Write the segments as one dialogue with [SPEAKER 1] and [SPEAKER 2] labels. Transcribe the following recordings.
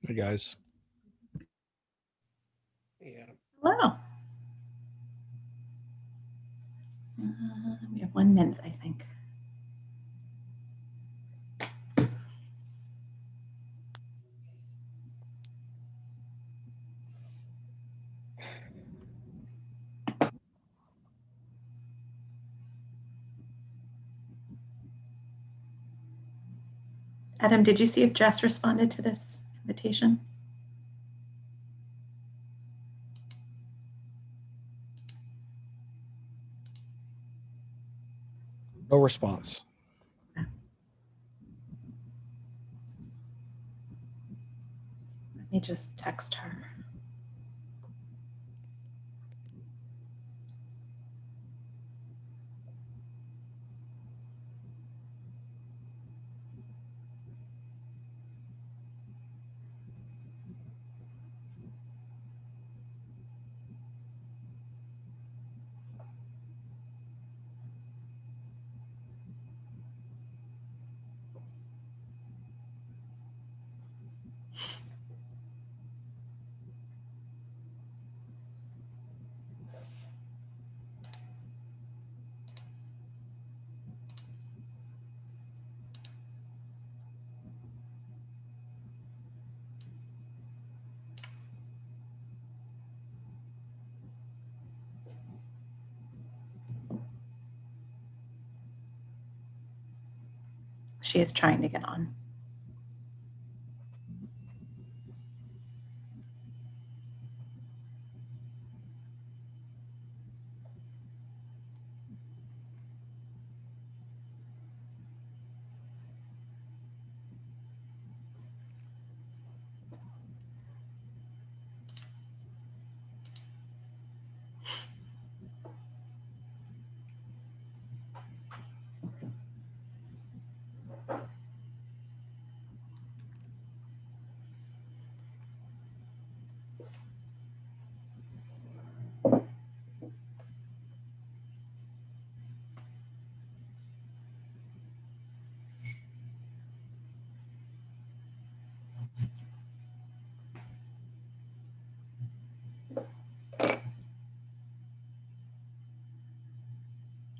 [SPEAKER 1] Hey guys.
[SPEAKER 2] Yeah.
[SPEAKER 3] Hello. We have 1 minute, I think. Adam, did you see if Jess responded to this invitation?
[SPEAKER 1] No response.
[SPEAKER 3] Let me just text her. She is trying to get on.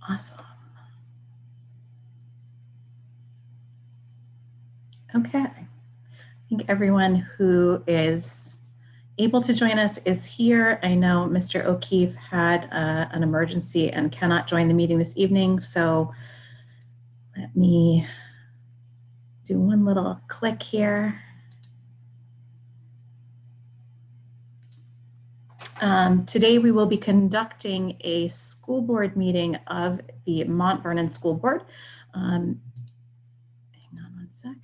[SPEAKER 3] Awesome. Okay. I think everyone who is able to join us is here. I know Mr. O'Keefe had an emergency and cannot join the meeting this evening, so let me do one little click here. Today we will be conducting a school board meeting of the Mont Vernon School Board. Hang on one sec.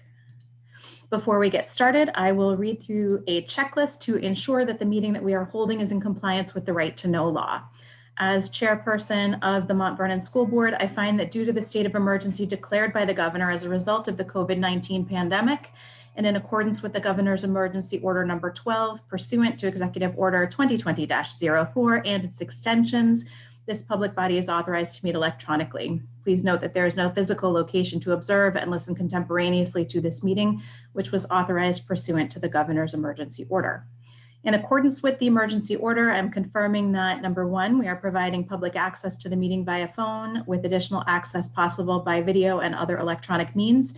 [SPEAKER 3] Before we get started, I will read through a checklist to ensure that the meeting that we are holding is in compliance with the right to know law. As chairperson of the Mont Vernon School Board, I find that due to the state of emergency declared by the governor as a result of the COVID-19 pandemic, and in accordance with the governor's emergency order number 12, pursuant to executive order 2020-04 and its extensions, this public body is authorized to meet electronically. Please note that there is no physical location to observe and listen contemporaneously to this meeting, which was authorized pursuant to the governor's emergency order. In accordance with the emergency order, I'm confirming that number 1, we are providing public access to the meeting via phone with additional access possible by video and other electronic means.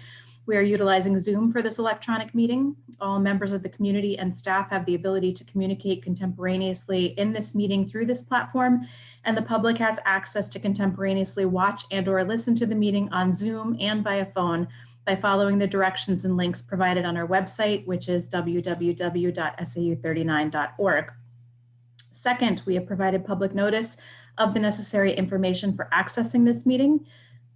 [SPEAKER 3] We are utilizing Zoom for this electronic meeting. All members of the community and staff have the ability to communicate contemporaneously in this meeting through this platform, and the public has access to contemporaneously watch and/or listen to the meeting on Zoom and via phone by following the directions and links provided on our website, which is www.sau39.org. Second, we have provided public notice of the necessary information for accessing this meeting.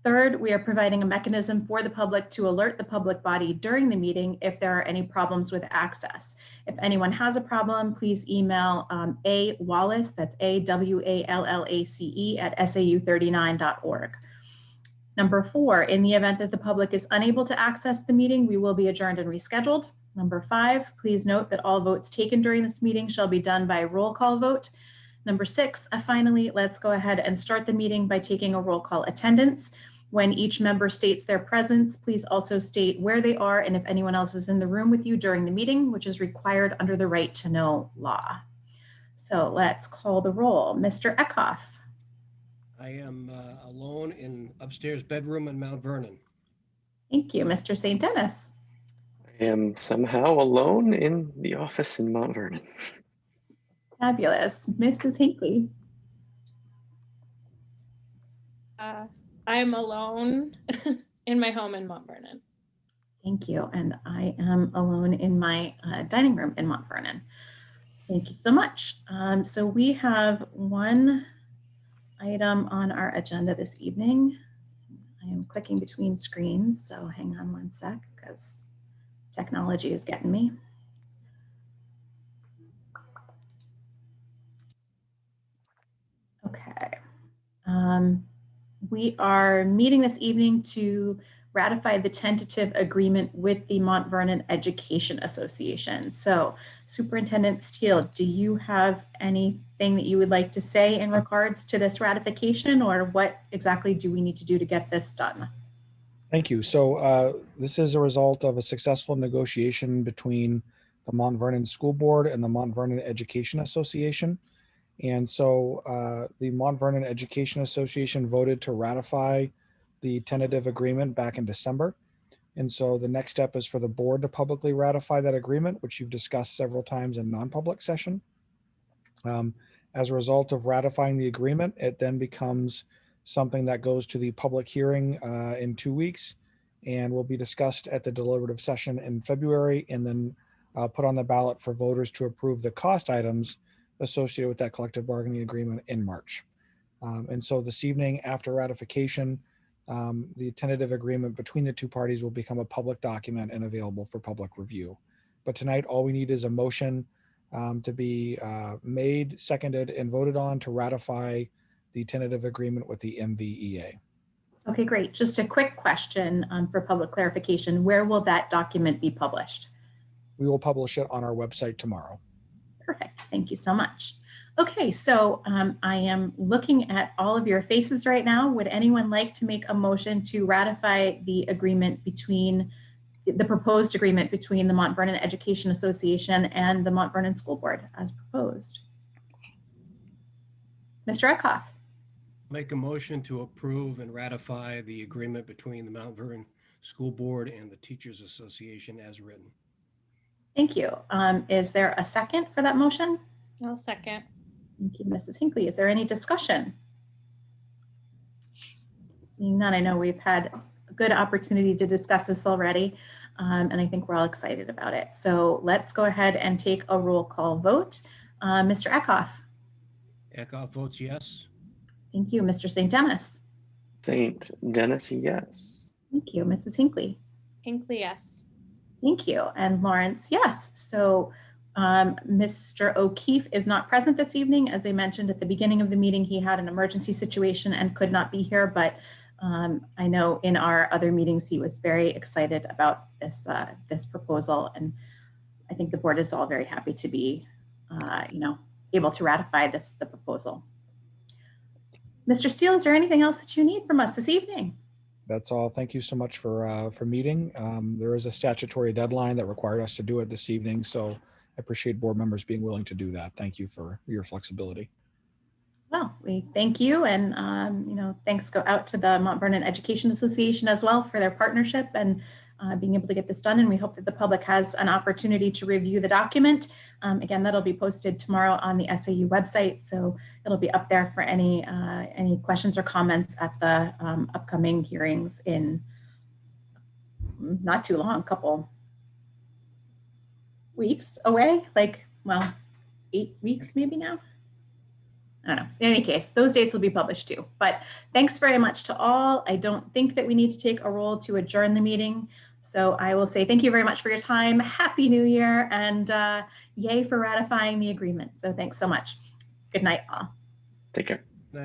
[SPEAKER 3] Third, we are providing a mechanism for the public to alert the public body during the meeting if there are any problems with access. If anyone has a problem, please email A.Wallace, that's AWALLACE at SAU39.org. Number 4, in the event that the public is unable to access the meeting, we will be adjourned and rescheduled. Number 5, please note that all votes taken during this meeting shall be done by roll call vote. Number 6, finally, let's go ahead and start the meeting by taking a roll call attendance. When each member states their presence, please also state where they are and if anyone else is in the room with you during the meeting, which is required under the right to know law. So let's call the roll. Mr. Eckhoff.
[SPEAKER 1] I am alone in upstairs bedroom in Mount Vernon.
[SPEAKER 3] Thank you. Mr. St. Dennis.
[SPEAKER 2] I am somehow alone in the office in Mont Vernon.
[SPEAKER 3] Fabulous. Mrs. Hinckley.
[SPEAKER 4] I'm alone in my home in Mont Vernon.
[SPEAKER 3] Thank you. And I am alone in my dining room in Mont Vernon. Thank you so much. So we have one item on our agenda this evening. I am clicking between screens, so hang on one sec because technology is getting me. Okay. We are meeting this evening to ratify the tentative agreement with the Mont Vernon Education Association. So Superintendent Steele, do you have anything that you would like to say in regards to this ratification, or what exactly do we need to do to get this done?
[SPEAKER 5] Thank you. So this is a result of a successful negotiation between the Mont Vernon School Board and the Mont Vernon Education Association. And so the Mont Vernon Education Association voted to ratify the tentative agreement back in December. And so the next step is for the board to publicly ratify that agreement, which you've discussed several times in non-public session. As a result of ratifying the agreement, it then becomes something that goes to the public hearing in 2 weeks and will be discussed at the deliberative session in February, and then put on the ballot for voters to approve the cost items associated with that collective bargaining agreement in March. And so this evening, after ratification, the tentative agreement between the two parties will become a public document and available for public review. But tonight, all we need is a motion to be made, seconded, and voted on to ratify the tentative agreement with the MVEA.
[SPEAKER 3] Okay, great. Just a quick question for public clarification. Where will that document be published?
[SPEAKER 5] We will publish it on our website tomorrow.
[SPEAKER 3] Perfect. Thank you so much. Okay, so I am looking at all of your faces right now. Would anyone like to make a motion to ratify the agreement between the proposed agreement between the Mont Vernon Education Association and the Mont Vernon School Board as proposed? Mr. Eckhoff.
[SPEAKER 1] Make a motion to approve and ratify the agreement between the Mount Vernon School Board and the Teachers Association as written.
[SPEAKER 3] Thank you. Is there a second for that motion?
[SPEAKER 4] I'll second.
[SPEAKER 3] Thank you, Mrs. Hinckley. Is there any discussion? Seeing none, I know we've had a good opportunity to discuss this already, and I think we're all excited about it. So let's go ahead and take a roll call vote. Mr. Eckhoff.
[SPEAKER 1] Eckhoff votes yes.
[SPEAKER 3] Thank you. Mr. St. Dennis.
[SPEAKER 2] St. Dennis, yes.
[SPEAKER 3] Thank you. Mrs. Hinckley.
[SPEAKER 4] Hinckley, yes.
[SPEAKER 3] Thank you. And Lawrence, yes. So Mr. O'Keefe is not present this evening. As I mentioned at the beginning of the meeting, he had an emergency situation and could not be here, but I know in our other meetings, he was very excited about this proposal. And I think the board is all very happy to be, able to ratify the proposal. Mr. Steele, is there anything else that you need from us this evening?
[SPEAKER 5] That's all. Thank you so much for meeting. There is a statutory deadline that required us to do it this evening, so I appreciate board members being willing to do that. Thank you for your flexibility.
[SPEAKER 3] Well, we thank you, and thanks go out to the Mont Vernon Education Association as well for their partnership and being able to get this done. And we hope that the public has an opportunity to review the document. Again, that'll be posted tomorrow on the SAU website, so it'll be up there for any questions or comments at the upcoming hearings in not too long, a couple weeks away, 8 weeks maybe now. I don't know. In any case, those dates will be published too. But thanks very much to all. I don't think that we need to take a roll to adjourn the meeting. So I will say thank you very much for your time. Happy New Year, and yay for ratifying the agreement. So thanks so much. Good night, all.
[SPEAKER 2] Take care.